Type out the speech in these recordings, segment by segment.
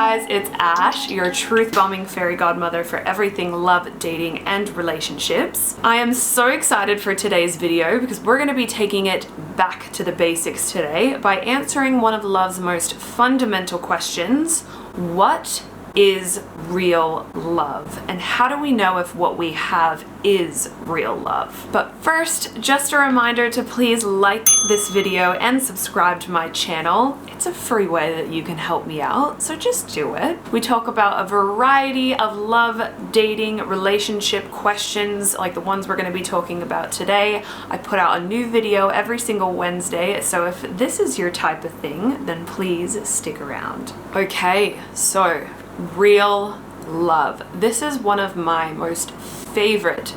guys, it's Ash, your truth-bombing fairy godmother for everything love, dating, and relationships. I am so excited for today's video because we're going to be taking it back to the basics today by answering one of love's most fundamental questions: what is real love? And how do we know if what we have is real love? But first, just a reminder to please like this video and subscribe to my channel. It's a free way that you can help me out, so just do it. We talk about a variety of love, dating, relationship questions like the ones we're going to be talking about today. I put out a new video every single Wednesday, so if this is your type of thing, then please stick around. Okay, so real love. This is one of my most favorite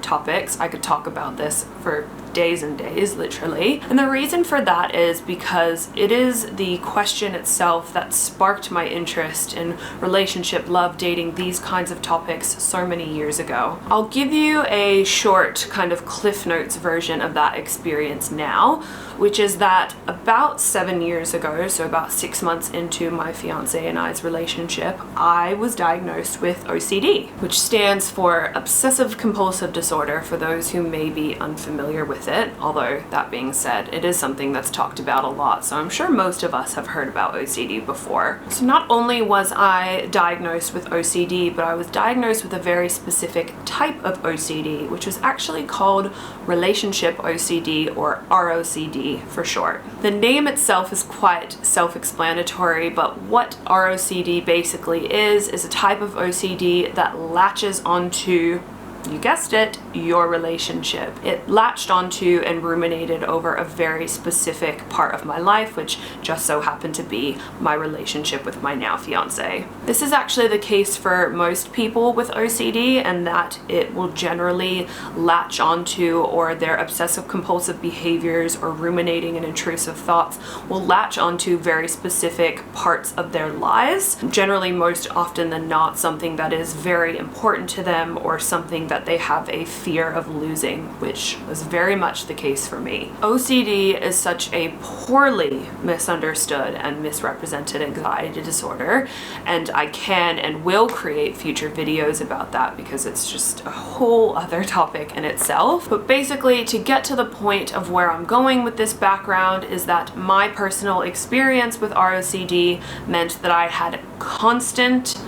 topics. I could talk about this for days and days, literally. And the reason for that is because it is the question itself that sparked my interest in relationship, love, dating, these kinds of topics so many years ago. I'll give you a short kind of Cliff Notes version of that experience now, which is that about 7 years ago, so about 6 months into my fiance and I's relationship, I was diagnosed with OCD, which stands for obsessive compulsive disorder for those who may be unfamiliar with it. Although that being said, it is something that's talked about a lot, so I'm sure most of us have heard about OCD before. So not only was I diagnosed with OCD, but I was diagnosed with a very specific type of OCD, which was actually called relationship OCD, or ROCD for short. The name itself is quite self-explanatory, but what ROCD basically is a type of OCD that latches onto, you guessed it, your relationship. It latched onto and ruminated over a very specific part of my life, which just so happened to be my relationship with my now fiance. This is actually the case for most people with OCD, and that it will generally latch onto, or their obsessive compulsive behaviors or ruminating and intrusive thoughts will latch onto very specific parts of their lives. Generally, most often than not, something that is very important to them or something that they have a fear of losing, which was very much the case for me. OCD is such a poorly misunderstood and misrepresented anxiety disorder, and I can and will create future videos about that because it's just a whole other topic in itself. But basically, to get to the point of where I'm going with this background is that my personal experience with ROCD meant that I had constant,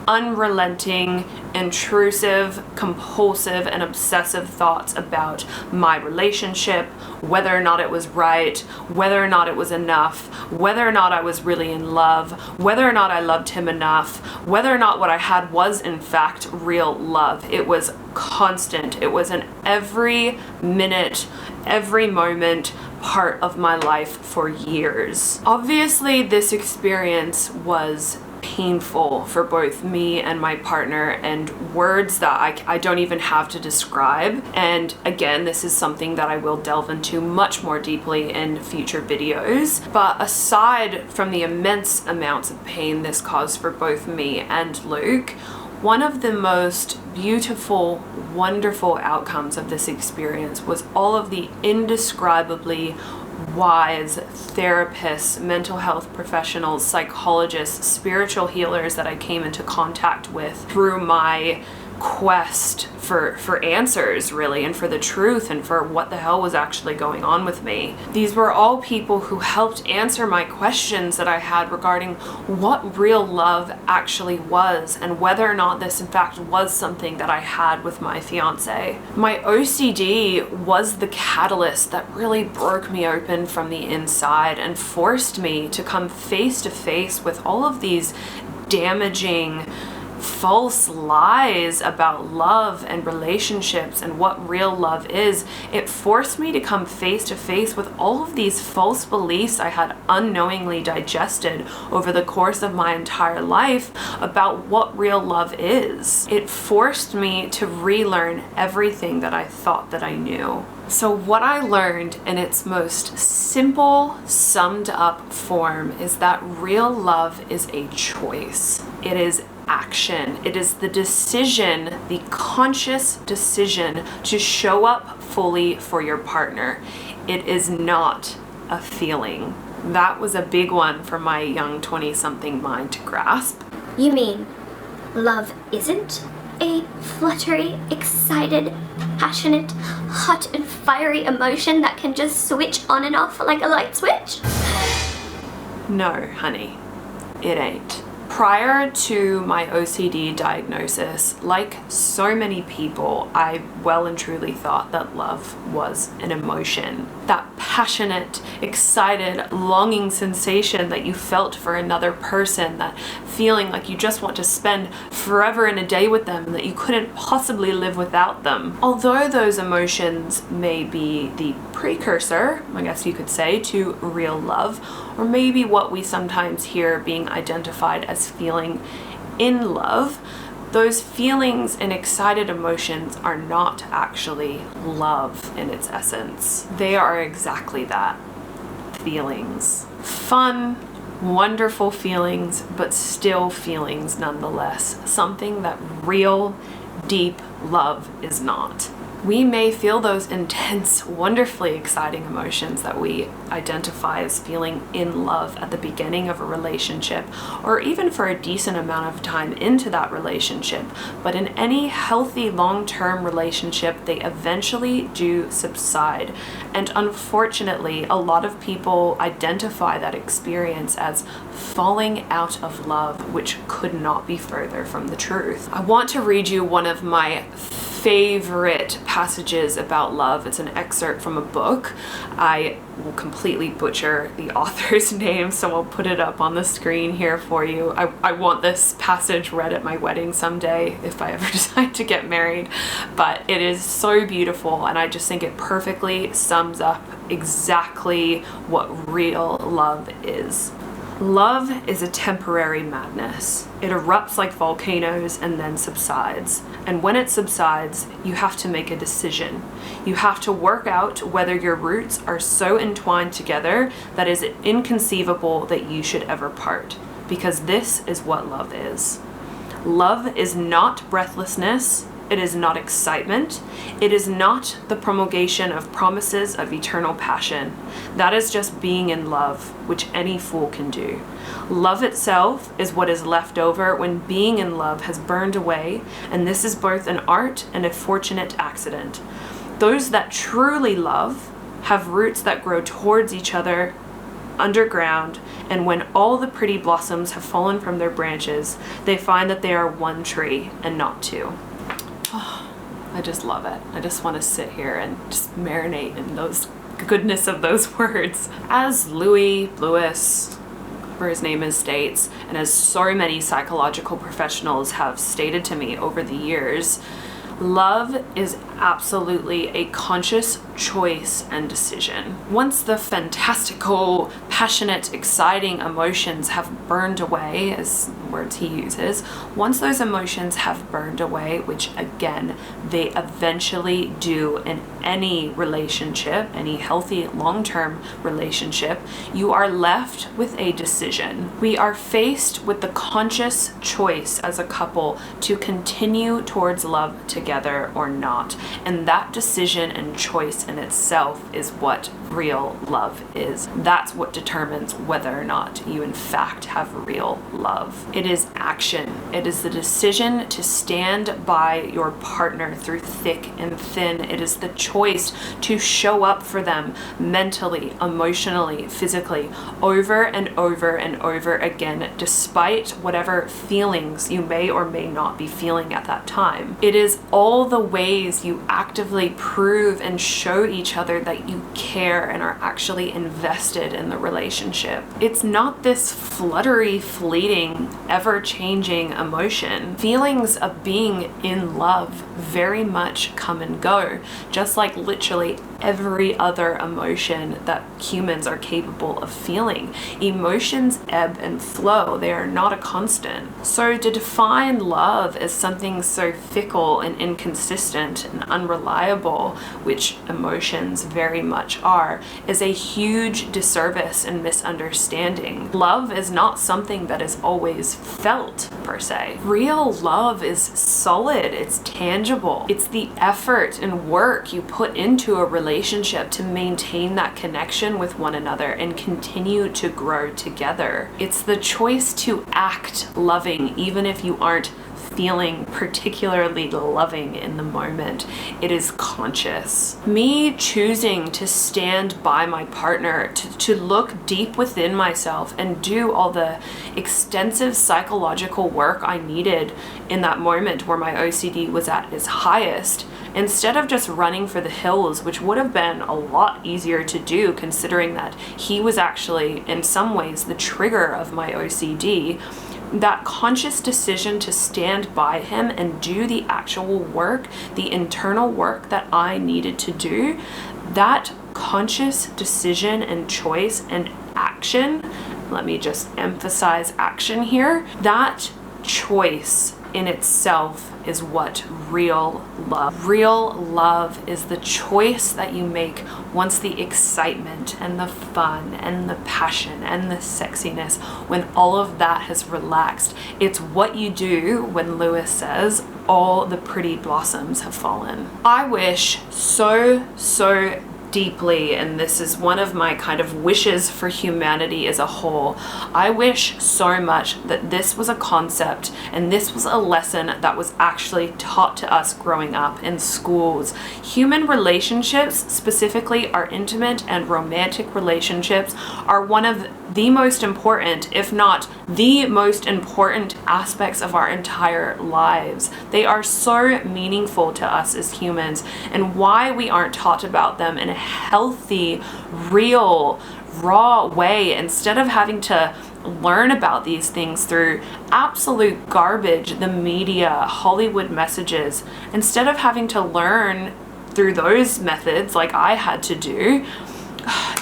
unrelenting, intrusive, compulsive, and obsessive thoughts about my relationship, whether or not it was right, whether or not it was enough, whether or not I was really in love, whether or not I loved him enough, whether or not what I had was in fact real love. It was constant. It was an every minute, every moment part of my life for years. Obviously, this experience was painful for both me and my partner, and words that I don't even have to describe. And again, this is something that I will delve into much more deeply in future videos. But aside from the immense amounts of pain this caused for both me and Luke, one of the most beautiful, wonderful outcomes of this experience was all of the indescribably wise therapists, mental health professionals, psychologists, spiritual healers that I came into contact with through my quest for answers, really, and for the truth, and for what the hell was actually going on with me. These were all people who helped answer my questions that I had regarding what real love actually was, and whether or not this in fact was something that I had with my fiance. My OCD was the catalyst that really broke me open from the inside and forced me to come face to face with all of these damaging, false lies about love and relationships and what real love is. It forced me to come face to face with all of these false beliefs I had unknowingly digested over the course of my entire life about what real love is. It forced me to relearn everything that I thought that I knew. So what I learned in its most simple, summed up form is that real love is a choice. It is action. It is the decision, the conscious decision to show up fully for your partner. It is not a feeling. That was a big one for my young 20-something mind to grasp. You mean love isn't a fluttery, excited, passionate, hot and fiery emotion that can just switch on and off like a light switch? No, honey, it ain't. Prior to my OCD diagnosis, like so many people, I well and truly thought that love was an emotion. That passionate, excited, longing sensation that you felt for another person, that feeling like you just want to spend forever in a day with them and that you couldn't possibly live without them. Although those emotions may be the precursor, I guess you could say, to real love, or maybe what we sometimes hear being identified as feeling in love, those feelings and excited emotions are not actually love in its essence. They are exactly that, feelings. Fun, wonderful feelings, but still feelings nonetheless. Something that real, deep love is not. We may feel those intense, wonderfully exciting emotions that we identify as feeling in love at the beginning of a relationship, or even for a decent amount of time into that relationship. But in any healthy long-term relationship, they eventually do subside. And unfortunately, a lot of people identify that experience as falling out of love, which could not be further from the truth. I want to read you one of my favorite passages about love. It's an excerpt from a book. I will completely butcher the author's name, so I'll put it up on the screen here for you. I want this passage read at my wedding someday if I ever decide to get married, but it is so beautiful, and I just think it perfectly sums up exactly what real love is. Love is a temporary madness. It erupts like volcanoes and then subsides. And when it subsides, you have to make a decision. You have to work out whether your roots are so entwined together that it is inconceivable that you should ever part. Because this is what love is. Love is not breathlessness. It is not excitement. It is not the promulgation of promises of eternal passion. That is just being in love, which any fool can do. Love itself is what is left over when being in love has burned away, and this is both an art and a fortunate accident. Those that truly love have roots that grow towards each other underground, and when all the pretty blossoms have fallen from their branches, they find that they are one tree and not two. Oh, I just love it. I just want to sit here and just marinate in those goodness of those words. As Lewis, whatever his name is, states, and as so many psychological professionals have stated to me over the years, love is absolutely a conscious choice and decision. Once the fantastical, passionate, exciting emotions have burned away, as words he uses, once those emotions have burned away, which again, they eventually do in any relationship, any healthy long-term relationship, you are left with a decision. We are faced with the conscious choice as a couple to continue towards love together or not. And that decision and choice in itself is what real love is. That's what determines whether or not you in fact have real love. It is action. It is the decision to stand by your partner through thick and thin. It is the choice to show up for them mentally, emotionally, physically, over and over and over again, despite whatever feelings you may or may not be feeling at that time. It is all the ways you actively prove and show each other that you care and are actually invested in the relationship. It's not this fluttery, fleeting, ever-changing emotion. Feelings of being in love very much come and go, just like literally every other emotion that humans are capable of feeling. Emotions ebb and flow. They are not a constant. So to define love as something so fickle and inconsistent and unreliable, which emotions very much are, is a huge disservice and misunderstanding. Love is not something that is always felt, per se. Real love is solid. It's tangible. It's the effort and work you put into a relationship relationship to maintain that connection with one another and continue to grow together. It's the choice to act loving even if you aren't feeling particularly loving in the moment. It is conscious. Me choosing to stand by my partner, to look deep within myself and do all the extensive psychological work I needed in that moment where my OCD was at its highest, instead of just running for the hills, which would have been a lot easier to do considering that he was actually in some ways the trigger of my OCD. That conscious decision to stand by him and do the actual work, the internal work that I needed to do, that conscious decision and choice and action, let me just emphasize action here, that choice in itself is what real love is. The choice that you make once the excitement and the fun and the passion and the sexiness, when all of that has relaxed. It's what you do when Lewis says all the pretty blossoms have fallen. I wish so deeply, and this is one of my kind of wishes for humanity as a whole, I wish so much that this was a concept and this was a lesson that was actually taught to us growing up in schools. Human relationships, specifically our intimate and romantic relationships, are one of the most important, if not the most important aspects of our entire lives. They are so meaningful to us as humans, and why we aren't taught about them in a healthy, real, raw way, instead of having to learn about these things through absolute garbage, the media, Hollywood messages, instead of having to learn through those methods like I had to do.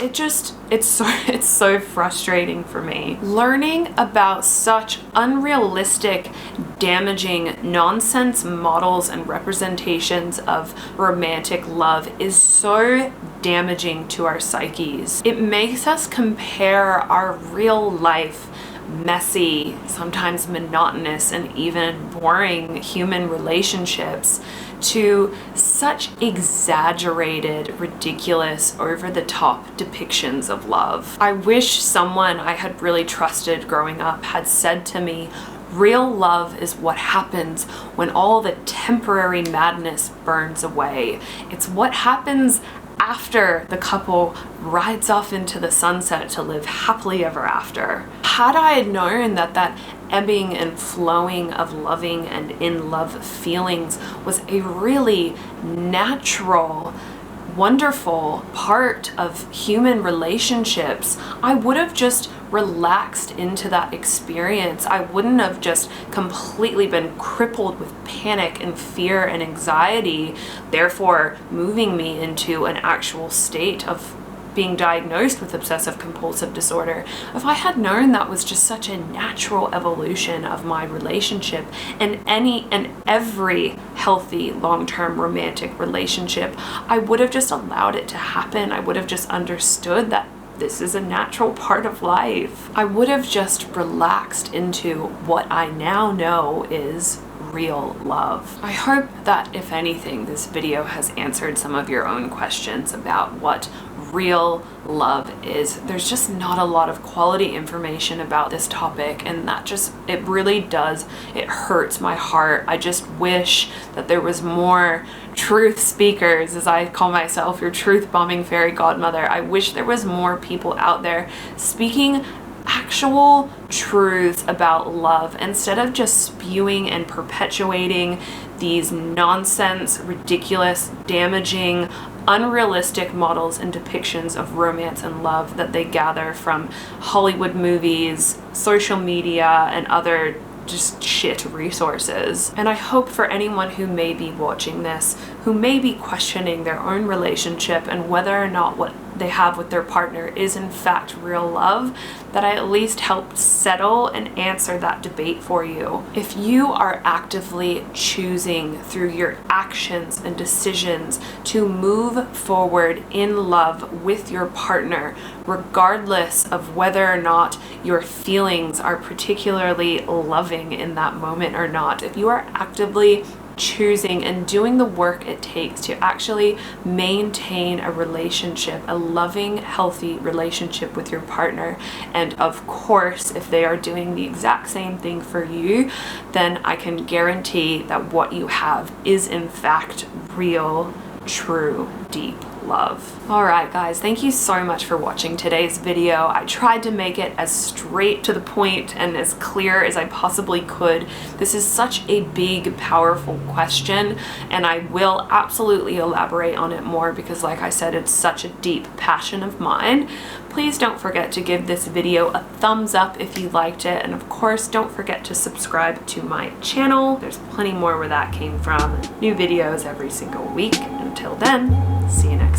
It's so frustrating for me. Learning about such unrealistic, damaging, nonsense models and representations of romantic love is so damaging to our psyches. It makes us compare our real life, messy, sometimes monotonous, and even boring human relationships to such exaggerated, ridiculous, over-the-top depictions of love. I wish someone I had really trusted growing up had said to me, real love is what happens when all the temporary madness burns away. It's what happens after the couple rides off into the sunset to live happily ever after. Had I known that ebbing and flowing of loving and in love feelings was a really natural, wonderful part of human relationships, I would have just relaxed into that experience. I wouldn't have just completely been crippled with panic and fear and anxiety, therefore moving me into an actual state of being diagnosed with obsessive compulsive disorder. If I had known that was just such a natural evolution of my relationship, and every healthy long-term romantic relationship, I would have just allowed it to happen. I would have just understood that this is a natural part of life. I would have just relaxed into what I now know is real love. I hope that, if anything, this video has answered some of your own questions about what real love is. There's just not a lot of quality information about this topic, and it really does, it hurts my heart. I just wish that there was more truth speakers, as I call myself, your truth bombing fairy godmother. I wish there was more people out there speaking actual truths about love instead of just spewing and perpetuating these nonsense, ridiculous, damaging, unrealistic models and depictions of romance and love that they gather from Hollywood movies, social media, and other just shit resources. And I hope for anyone who may be watching this, who may be questioning their own relationship and whether or not what they have with their partner is in fact real love, that I at least helped settle and answer that debate for you. If you are actively choosing through your actions and decisions to move forward in love with your partner, regardless of whether or not your feelings are particularly loving in that moment or not, if you are actively choosing and doing the work it takes to actually maintain a relationship, a loving, healthy relationship with your partner. And of course, if they are doing the exact same thing for you, then I can guarantee that what you have is in fact real, true, deep love. Alright guys, thank you so much for watching today's video. I tried to make it as straight to the point and as clear as I possibly could. This is such a big, powerful question, and I will absolutely elaborate on it more because, like I said, it's such a deep passion of mine. Please don't forget to give this video a thumbs up if you liked it, and of course don't forget to subscribe to my channel. There's plenty more where that came from. New videos every single week. Until then, see you next time.